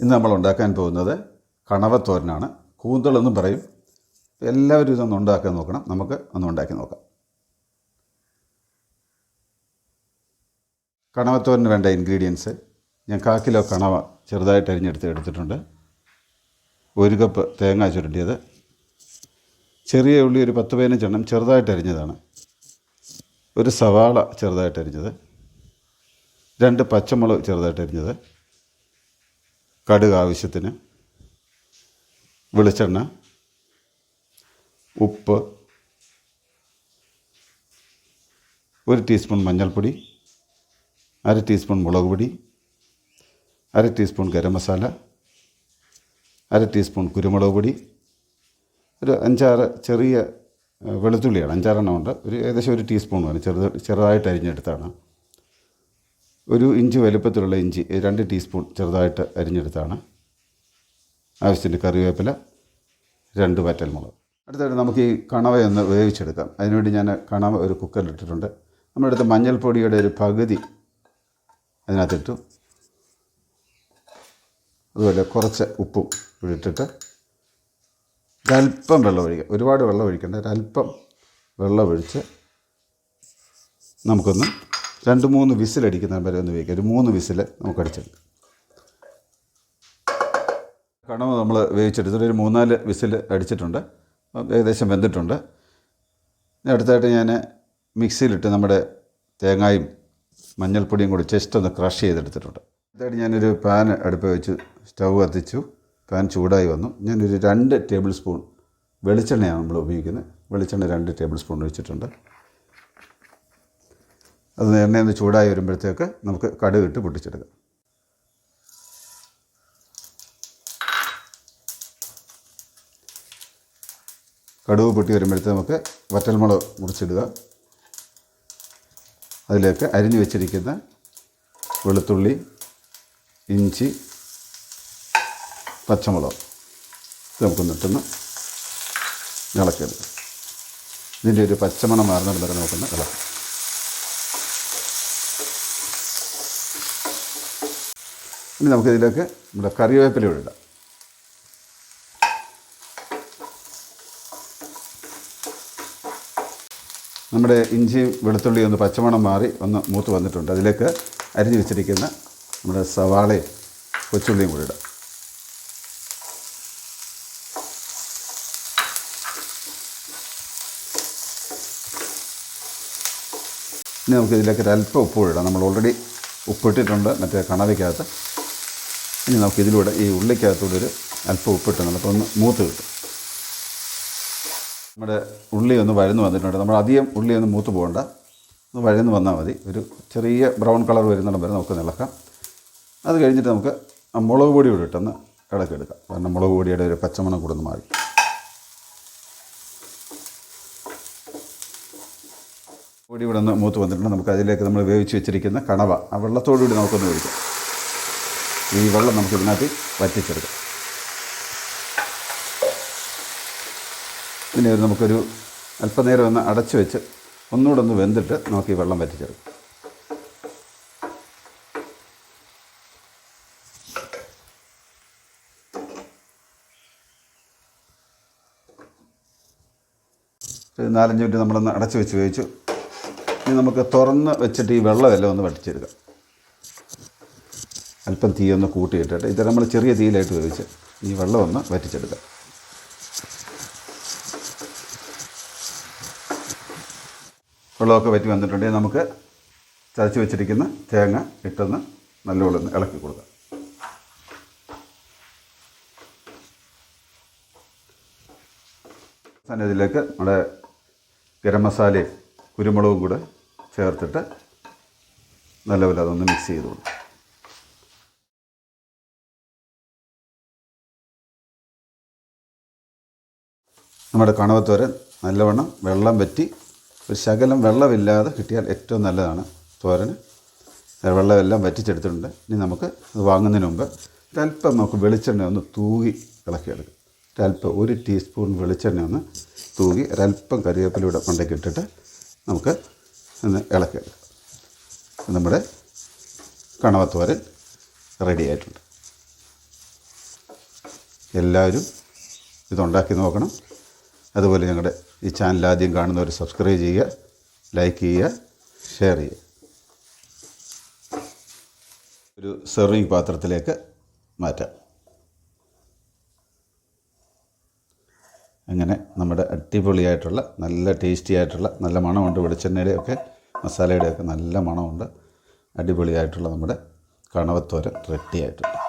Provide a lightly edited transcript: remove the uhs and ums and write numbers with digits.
ഇന്ന് നമ്മൾ ഉണ്ടാക്കാൻ പോകുന്നത് കണവത്തോരനാണ്. കൂന്തൾ എന്നും പറയും. എല്ലാവരും ഇതൊന്ന് ഉണ്ടാക്കാൻ നോക്കണം. നമുക്ക് ഒന്ന് ഉണ്ടാക്കി നോക്കാം. കണവത്തോരന് വേണ്ട ഇൻഗ്രീഡിയൻസ്: ഞാൻ 1/4 കിലോ കണവ ചെറുതായിട്ട് എടുത്തിട്ടുണ്ട്. 1 കപ്പ് തേങ്ങ ചുരണ്ടിയത്, ചെറിയ ഉള്ളി ഒരു 10-15 എണ്ണം ചെറുതായിട്ട് അരിഞ്ഞതാണ്, ഒരു സവാള ചെറുതായിട്ട് അരിഞ്ഞത്, 2 പച്ചമുളക് ചെറുതായിട്ട് അരിഞ്ഞത്, കടുക് ആവശ്യത്തിന്, വെളിച്ചെണ്ണ, ഉപ്പ്, 1 ടീസ്പൂൺ മഞ്ഞൾപ്പൊടി, 1/2 ടീസ്പൂൺ മുളക് പൊടി, 1/2 ടീസ്പൂൺ ഗരം മസാല, 1/2 ടീസ്പൂൺ കുരുമുളക് പൊടി, ഒരു 5-6 ചെറിയ വെളുത്തുള്ളിയാണ്, 5-6 എണ്ണം ഉണ്ട്, ഏകദേശം 1 ടീസ്പൂൺ വേണം, ചെറുതായിട്ട് അരിഞ്ഞെടുത്താണ്. 1 ഇഞ്ച് വലുപ്പത്തിലുള്ള ഇഞ്ചി 2 ടീസ്പൂൺ ചെറുതായിട്ട് അരിഞ്ഞെടുത്താണ്. ആവശ്യത്തിന് കറിവേപ്പില, 2 വറ്റൽമുളക്. അടുത്തായിട്ട് നമുക്ക് ഈ കണവയൊന്ന് വേവിച്ചെടുക്കാം. അതിനുവേണ്ടി ഞാൻ കണവ ഒരു കുക്കറിലിട്ടിട്ടുണ്ട്. നമ്മളെടുത്ത മഞ്ഞൾപ്പൊടിയുടെ ഒരു പകുതി അതിനകത്തിട്ടു. അതുപോലെ കുറച്ച് ഉപ്പും ഇട്ടിട്ട് ഒരല്പം വെള്ളം ഒഴിക്കുക. ഒരുപാട് വെള്ളം ഒഴിക്കേണ്ട, ഒരല്പം വെള്ളം ഒഴിച്ച് നമുക്കൊന്ന് 2-3 വിസിലടിക്കുന്ന വരെ ഒന്ന് വേവിക്കുക. ഒരു 3 വിസിൽ നമുക്ക് അടിച്ചെടുക്കാം. കണവ നമ്മൾ വേവിച്ചെടുത്തിട്ട് ഒരു 3-4 വിസിൽ അടിച്ചിട്ടുണ്ട്. ഏകദേശം വെന്തിട്ടുണ്ട്. അടുത്തായിട്ട് ഞാൻ മിക്സിയിലിട്ട് നമ്മുടെ തേങ്ങയും മഞ്ഞൾപ്പൊടിയും കൂടി ജസ്റ്റ് ഒന്ന് ക്രഷ് ചെയ്തെടുത്തിട്ടുണ്ട്. അടുത്തായിട്ട് ഞാനൊരു പാൻ അടുപ്പ് വെച്ച് സ്റ്റൗ കത്തിച്ചു. പാൻ ചൂടായി വന്നു. ഞാനൊരു 2 ടേബിൾ സ്പൂൺ വെളിച്ചെണ്ണയാണ് നമ്മൾ ഉപയോഗിക്കുന്നത്. വെളിച്ചെണ്ണ 2 ടേബിൾ സ്പൂൺ ഒഴിച്ചിട്ടുണ്ട്. അത് എണ്ണയൊന്ന് ചൂടായി വരുമ്പോഴത്തേക്ക് നമുക്ക് കടുക് ഇട്ട് പൊട്ടിച്ചെടുക്കാം. കടുക് പൊട്ടി വരുമ്പോഴത്തേക്ക് നമുക്ക് വറ്റൽമുളക് മുറിച്ചിടുക. അതിലേക്ക് അരിഞ്ഞു വെച്ചിരിക്കുന്ന വെളുത്തുള്ളി, ഇഞ്ചി, പച്ചമുളക് നമുക്കൊന്നിട്ടൊന്ന് ഇളക്കിയെടുക്കാം. ഇതിൻ്റെ ഒരു പച്ചമണം മാറുന്നത് വരെ നമുക്കൊന്ന് ഇളക്കാം. ഇനി നമുക്കിതിലേക്ക് നമ്മുടെ കറിവേപ്പില ഇടാം. നമ്മുടെ ഇഞ്ചിയും വെളുത്തുള്ളിയും ഒന്ന് പച്ചമണം മാറി ഒന്ന് മൂത്ത് വന്നിട്ടുണ്ട്. അതിലേക്ക് അരിഞ്ഞു വെച്ചിരിക്കുന്ന നമ്മുടെ സവാളയും കൊച്ചുള്ളിയും കൂടി ഇടാം. ഇനി നമുക്കിതിലേക്ക് ഒരല്പം ഉപ്പ് ഇടാം. നമ്മൾ ഓൾറെഡി ഉപ്പിട്ടിട്ടുണ്ട് മറ്റേ കണവയ്ക്കകത്ത്. ഇനി നമുക്കിതിലൂടെ ഈ ഉള്ളിക്കകത്തൂടെ ഒരു അല്പം ഉപ്പിട്ടുണ്ട്. അപ്പോൾ ഒന്ന് മൂത്ത് കിട്ടും. നമ്മുടെ ഉള്ളി ഒന്ന് വഴന്ന് വന്നിട്ടുണ്ട്. നമ്മൾ അധികം ഉള്ളി ഒന്ന് മൂത്ത് പോകണ്ട, ഒന്ന് വഴന്ന് വന്നാൽ മതി. ഒരു ചെറിയ ബ്രൗൺ കളർ വരുന്നിടം വരെ നമുക്ക് ഇളക്കാം. അത് കഴിഞ്ഞിട്ട് നമുക്ക് ആ മുളക് പൊടി കൂടി ഇട്ടൊന്ന് ഇളക്കിയെടുക്കാം. കാരണം മുളക് പൊടിയുടെ ഒരു പച്ചമണം കൂടെ ഒന്ന് മാറി. പൊടി ഇവിടെ ഒന്ന് മൂത്ത് വന്നിട്ടുണ്ട്. നമുക്ക് അതിലേക്ക് നമ്മൾ വേവിച്ച് വെച്ചിരിക്കുന്ന കണവ ആ വെള്ളത്തോടുകൂടി നമുക്കൊന്ന് ഒഴിക്കാം. ഈ വെള്ളം നമുക്ക് ഇതിനകത്ത് വറ്റിച്ചെടുക്കാം. പിന്നെ നമുക്കൊരു അല്പനേരം ഒന്ന് അടച്ചു വെച്ച് ഒന്നുകൂടെ ഒന്ന് വെന്തിട്ട് നമുക്ക് ഈ വെള്ളം വറ്റിച്ചെടുക്കാം. ഒരു 4-5 മിനിറ്റ് നമ്മളൊന്ന് അടച്ചു വെച്ച് വേവിച്ചു. ഇനി നമുക്ക് തുറന്ന് വെച്ചിട്ട് ഈ വെള്ളമെല്ലാം ഒന്ന് വറ്റിച്ചെടുക്കാം. അല്പം തീ ഒന്ന് കൂട്ടിയിട്ടിട്ട് ഇത് നമ്മൾ ചെറിയ തീയിലായിട്ട് വേവിച്ച് ഈ വെള്ളം ഒന്ന് വറ്റിച്ചെടുക്കാം. വെള്ളമൊക്കെ വറ്റി വന്നിട്ടുണ്ടെങ്കിൽ നമുക്ക് ചതച്ച് വെച്ചിരിക്കുന്ന തേങ്ങ ഇട്ടൊന്ന് നല്ലോണം ഒന്ന് ഇളക്കി കൊടുക്കാം. തന്നെ ഇതിലേക്ക് നമ്മുടെ ഗരം മസാലയും കുരുമുളകും കൂടെ ചേർത്തിട്ട് നല്ലപോലെ അതൊന്ന് മിക്സ് ചെയ്ത് കൊടുക്കും. നമ്മുടെ കണവത്തോരൻ നല്ലവണ്ണം വെള്ളം വറ്റി ഒരു ശകലം വെള്ളമില്ലാതെ കിട്ടിയാൽ ഏറ്റവും നല്ലതാണ് തോരന്. വെള്ളമെല്ലാം വറ്റിച്ചെടുത്തിട്ടുണ്ട്. ഇനി നമുക്ക് ഇത് വാങ്ങുന്നതിന് മുമ്പ് ഒരല്പം നമുക്ക് വെളിച്ചെണ്ണ ഒന്ന് തൂകി ഇളക്കിയെടുക്കും. ഒരല്പം 1 ടീസ്പൂൺ വെളിച്ചെണ്ണ ഒന്ന് തൂകി ഒരല്പം കറിവേപ്പിലൂടെ മണ്ടയ്ക്ക് ഇട്ടിട്ട് നമുക്ക് ഒന്ന് ഇളക്കിയെടുക്കാം. നമ്മുടെ കണവത്തോരൻ റെഡി ആയിട്ടുണ്ട്. എല്ലാവരും ഇതുണ്ടാക്കി നോക്കണം. അതുപോലെ ഞങ്ങളുടെ ഈ ചാനൽ ആദ്യം കാണുന്നവർ സബ്സ്ക്രൈബ് ചെയ്യുക, ലൈക്ക് ചെയ്യുക, ഷെയർ ചെയ്യുക. ഒരു സെർവിങ് പാത്രത്തിലേക്ക് മാറ്റാം. അങ്ങനെ നമ്മുടെ അടിപൊളിയായിട്ടുള്ള നല്ല ടേസ്റ്റി ആയിട്ടുള്ള നല്ല മണമുണ്ട്. വെളിച്ചെണ്ണയുടെയൊക്കെ മസാലയുടെയൊക്കെ നല്ല മണമുണ്ട്. അടിപൊളിയായിട്ടുള്ള നമ്മുടെ കണവത്തോരൻ റെഡി ആയിട്ടുണ്ട്.